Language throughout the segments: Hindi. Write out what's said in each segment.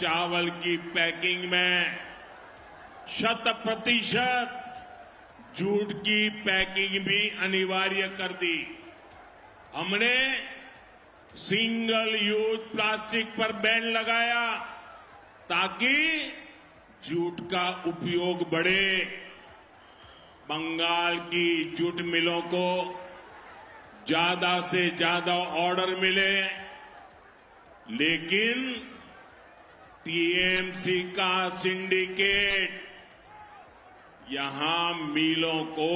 चावल की पैकिंग में 100% जूट की पैकिंग भी अनिवार्य कर दी। हमने सिंगल यूज प्लास्टिक पर बैन लगाया ताकि जूट का उपयोग बढ़े। बंगाल की जूट मिलों को ज्यादा से ज्यादा ऑर्डर मिले, लेकिन टीएमसी का सिंडिकेट यहां मिलों को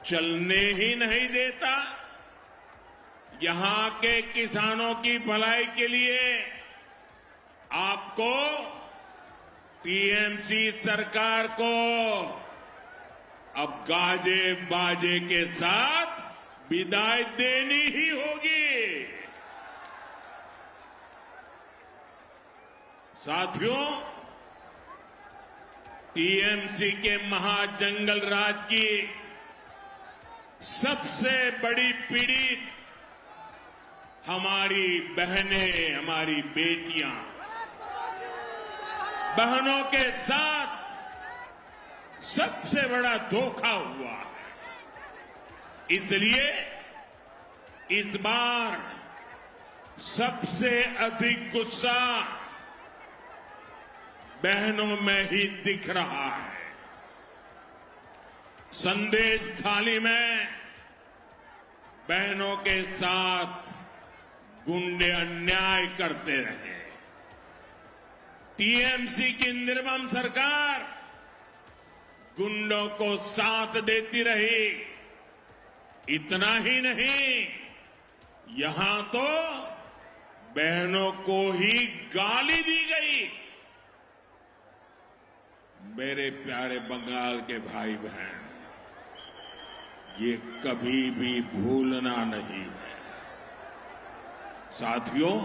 चलने ही नहीं देता। यहां के किसानों की भलाई के लिए आपको, टीएमसी सरकार को अब गाजे बाजे के साथ विदाई देनी ही होगी। साथियों, टीएमसी के महाजंगल राज की सबसे बड़ी पीड़ित हमारी बहनें, हमारी बेटियां, बहनों के साथ सबसे बड़ा धोखा हुआ है। इसलिए इस बार सबसे अधिक गुस्सा बहनों में ही दिख रहा है। संदेश खाली में बहनों के साथ गुंडे अन्याय करते रहे। टीएमसी की निर्मम सरकार गुंडों को साथ देती रही। इतना ही नहीं, यहां तो बहनों को ही गाली दी गई। मेरे प्यारे बंगाल के भाई बहन, ये कभी भी भूलना नहीं है। साथियों,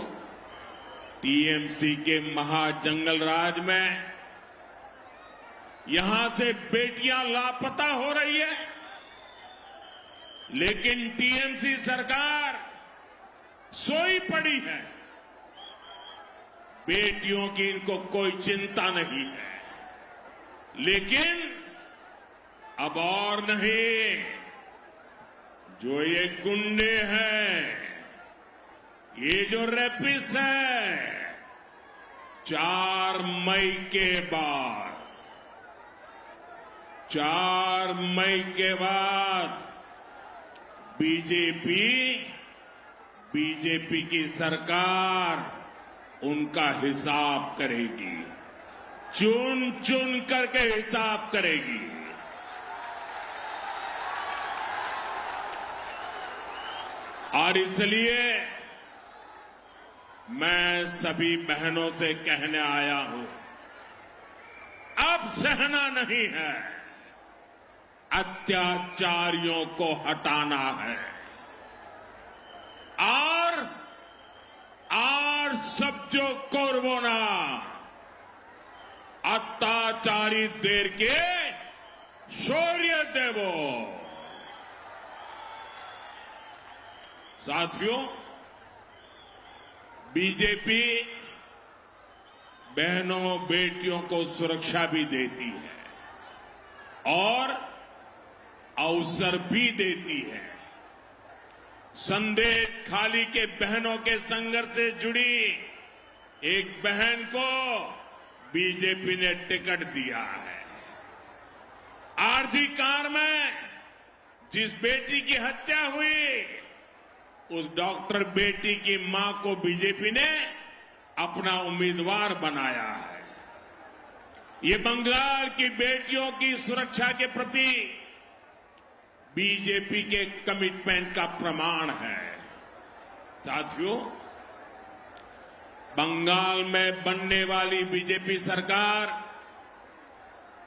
टीएमसी के महाजंगल राज में यहां से बेटियां लापता हो रही है, लेकिन टीएमसी सरकार सोई पड़ी है। बेटियों की इनको कोई चिंता नहीं है। लेकिन अब और नहीं, जो ये गुंडे हैं, ये जो रेपिस्ट है, 4 मई के बाद 4 मई के बाद बीजेपी की सरकार उनका हिसाब करेगी, चुन चुन करके हिसाब करेगी। और इसलिए मैं सभी बहनों से कहने आया हूं, अब सहना नहीं है, अत्याचारियों को हटाना है। और सब्जो कोरबोना अत्याचारी देर के शौर्य देवो। साथियों, बीजेपी बहनों बेटियों को सुरक्षा भी देती है और अवसर भी देती है। संदेश खाली के बहनों के संघर्ष से जुड़ी एक बहन को बीजेपी ने टिकट दिया है। आरजी कार में जिस बेटी की हत्या हुई, उस डॉक्टर बेटी की मां को बीजेपी ने अपना उम्मीदवार बनाया है। ये बंगाल की बेटियों की सुरक्षा के प्रति बीजेपी के कमिटमेंट का प्रमाण है। साथियों, बंगाल में बनने वाली बीजेपी सरकार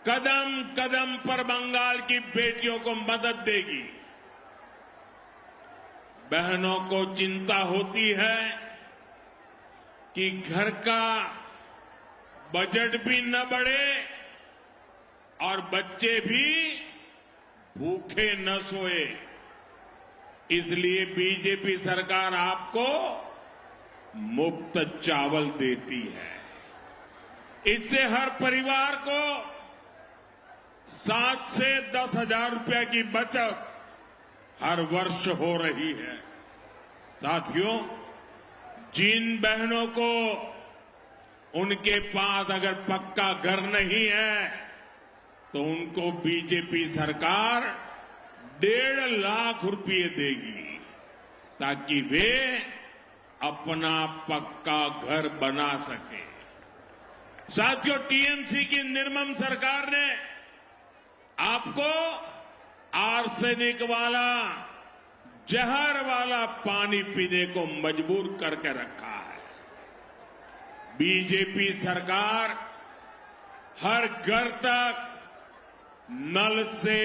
कदम कदम पर बंगाल की बेटियों को मदद देगी। बहनों को चिंता होती है कि घर का बजट भी न बढ़े और बच्चे भी भूखे न सोए। इसलिए बीजेपी सरकार आपको मुफ्त चावल देती है। इससे हर परिवार को 7 से 10 हजार रुपए की बचत हर वर्ष हो रही है। साथियों, जिन बहनों को उनके पास अगर पक्का घर नहीं है तो उनको बीजेपी सरकार 1.5 लाख रुपए देगी ताकि वे अपना पक्का घर बना सके। साथियों, टीएमसी की निर्मम सरकार ने आपको आर्सेनिक वाला, जहर वाला पानी पीने को मजबूर करके रखा है। बीजेपी सरकार हर घर तक नल से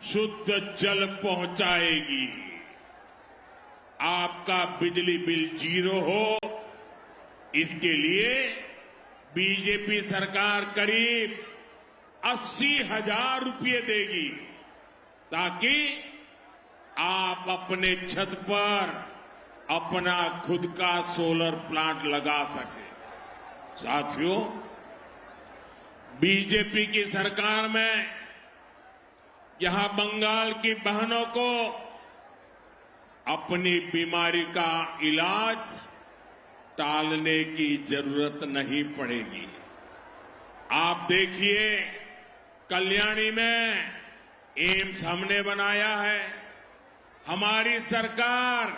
शुद्ध जल पहुंचाएगी। आपका बिजली बिल 0 हो, इसके लिए बीजेपी सरकार करीब 80,000 रुपये देगी ताकि आप अपने छत पर अपना खुद का सोलर प्लांट लगा सके। साथियों, बीजेपी की सरकार में यहां बंगाल की बहनों को अपनी बीमारी का इलाज टालने की जरूरत नहीं पड़ेगी। आप देखिए, कल्याणी में एम्स हमने बनाया है। हमारी सरकार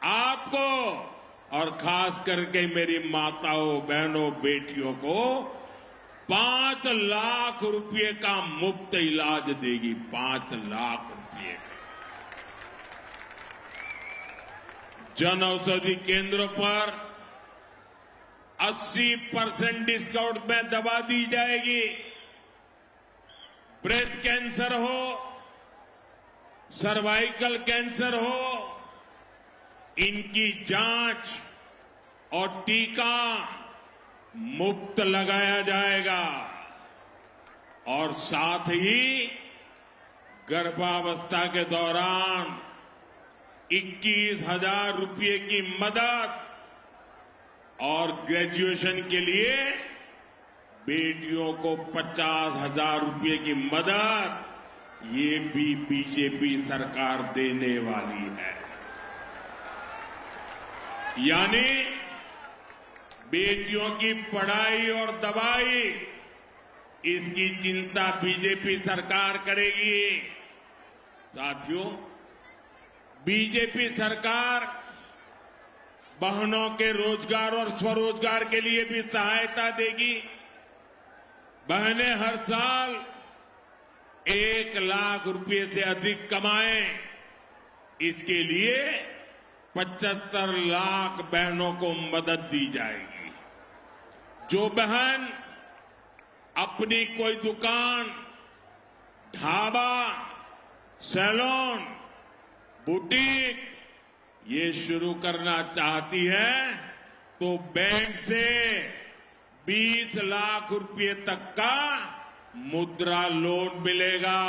आपको और खास करके मेरी माताओं, बहनों, बेटियों को 5 लाख रुपए का मुफ्त इलाज देगी। 5 लाख रुपए का। जन औषधि केंद्रों पर 80% डिस्काउंट में दवा दी जाएगी। ब्रेस्ट कैंसर हो, सर्वाइकल कैंसर हो, इनकी जांच और टीका मुफ्त लगाया जाएगा। और साथ ही गर्भावस्था के दौरान 21,000 रुपये की मदद और ग्रेजुएशन के लिए बेटियों को 50,000 रुपये की मदद, ये भी बीजेपी सरकार देने वाली है। यानी बेटियों की पढ़ाई और दवाई, इसकी चिंता बीजेपी सरकार करेगी। साथियों, बीजेपी सरकार बहनों के रोजगार और स्वरोजगार के लिए भी सहायता देगी। बहनें हर साल 1 लाख रुपए से अधिक कमाएं, इसके लिए 75 लाख बहनों को मदद दी जाएगी। जो बहन अपनी कोई दुकान, ढाबा, सैलून, बुटीक ये शुरू करना चाहती है तो बैंक से 20 लाख रुपए तक का मुद्रा लोन मिलेगा।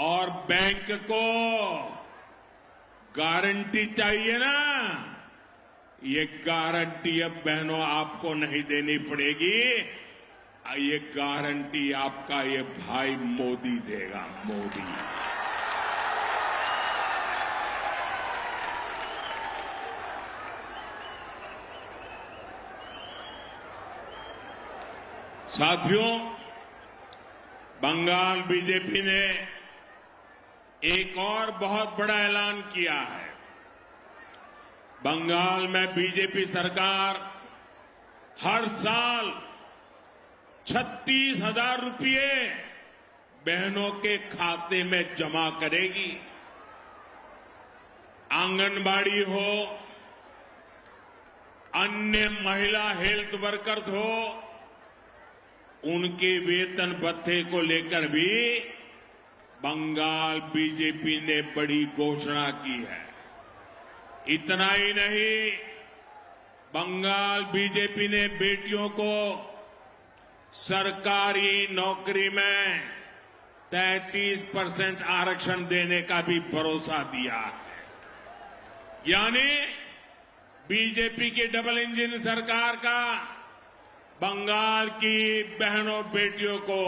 और बैंक को गारंटी चाहिए ना, ये गारंटी अब बहनों आपको नहीं देनी पड़ेगी। ये गारंटी आपका ये भाई मोदी देगा। मोदी। साथियों, बंगाल बीजेपी ने एक और बहुत बड़ा ऐलान किया है। बंगाल में बीजेपी सरकार हर साल 36,000 रुपये बहनों के खाते में जमा करेगी। आंगनबाड़ी हो, अन्य महिला हेल्थ वर्कर्स हो, उनके वेतन भत्ते को लेकर भी बंगाल बीजेपी ने बड़ी घोषणा की है। इतना ही नहीं, बंगाल बीजेपी ने बेटियों को सरकारी नौकरी में 33% आरक्षण देने का भी भरोसा दिया है। यानी बीजेपी की डबल इंजन सरकार का बंगाल की बहनों बेटियों को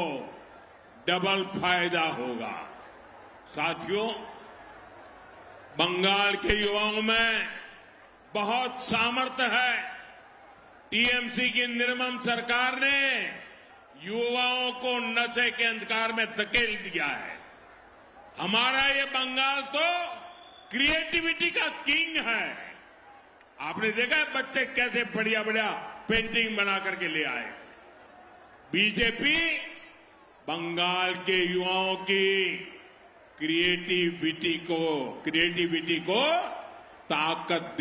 डबल फायदा होगा। साथियों, बंगाल के युवाओं में बहुत सामर्थ्य है। टीएमसी की निर्मम सरकार ने युवाओं को नशे के अंधकार में धकेल दिया है। हमारा ये बंगाल तो क्रिएटिविटी का किंग है। आपने देखा है बच्चे कैसे बढ़िया बढ़िया पेंटिंग बना करके ले आए थे। बीजेपी बंगाल के युवाओं की क्रिएटिविटी को ताकत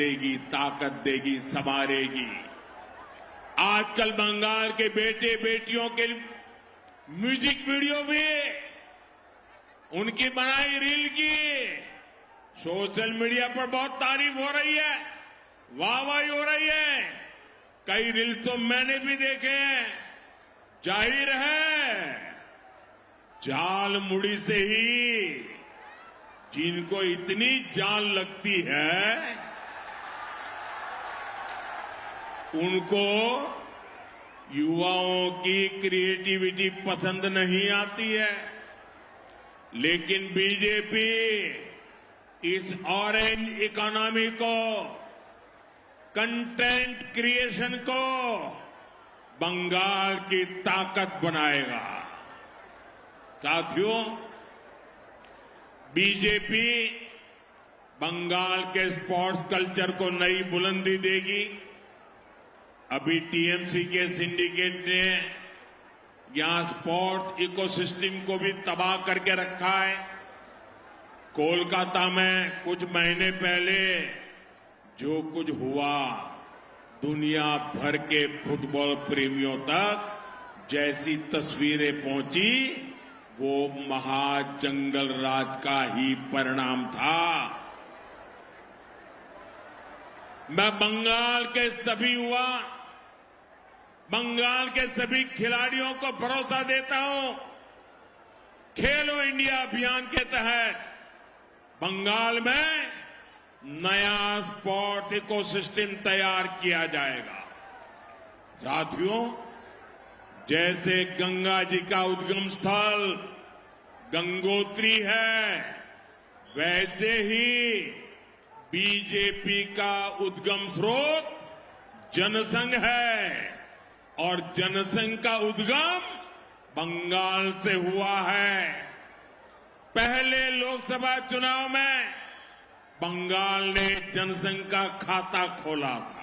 देगी, संवारेगी। आजकल बंगाल के बेटे बेटियों के म्यूजिक वीडियो भी उनकी बनाई रील की सोशल मीडिया पर बहुत तारीफ हो रही है, वाहवाही हो रही है। कई रील्स तो मैंने भी देखे हैं। जाहिर है जाल मुड़ी से ही जिनको इतनी जान लगती है उनको युवाओं की क्रिएटिविटी पसंद नहीं आती है। लेकिन बीजेपी इस ऑरेंज इकोनॉमी को, कंटेंट क्रिएशन को बंगाल की ताकत बनाएगा। साथियों, बीजेपी बंगाल के स्पोर्ट्स कल्चर को नई बुलंदी देगी। अभी टीएमसी के सिंडिकेट ने यहां स्पोर्ट्स इकोसिस्टम को भी तबाह करके रखा है। कोलकाता में कुछ महीने पहले जो कुछ हुआ, दुनिया भर के फुटबॉल प्रेमियों तक जैसी तस्वीरें पहुंची, वो महाजंगल राज का ही परिणाम था। मैं बंगाल के सभी युवा, बंगाल के सभी खिलाड़ियों को भरोसा देता हूं, खेलो इंडिया अभियान के तहत बंगाल में नया स्पोर्ट्स इकोसिस्टम तैयार किया जाएगा। साथियों, जैसे गंगा जी का उद्गम स्थल गंगोत्री है, वैसे ही बीजेपी का उद्गम स्रोत जनसंघ है और जनसंघ का उद्गम बंगाल से हुआ है। पहले लोकसभा चुनाव में बंगाल ने जनसंघ का खाता खोला था।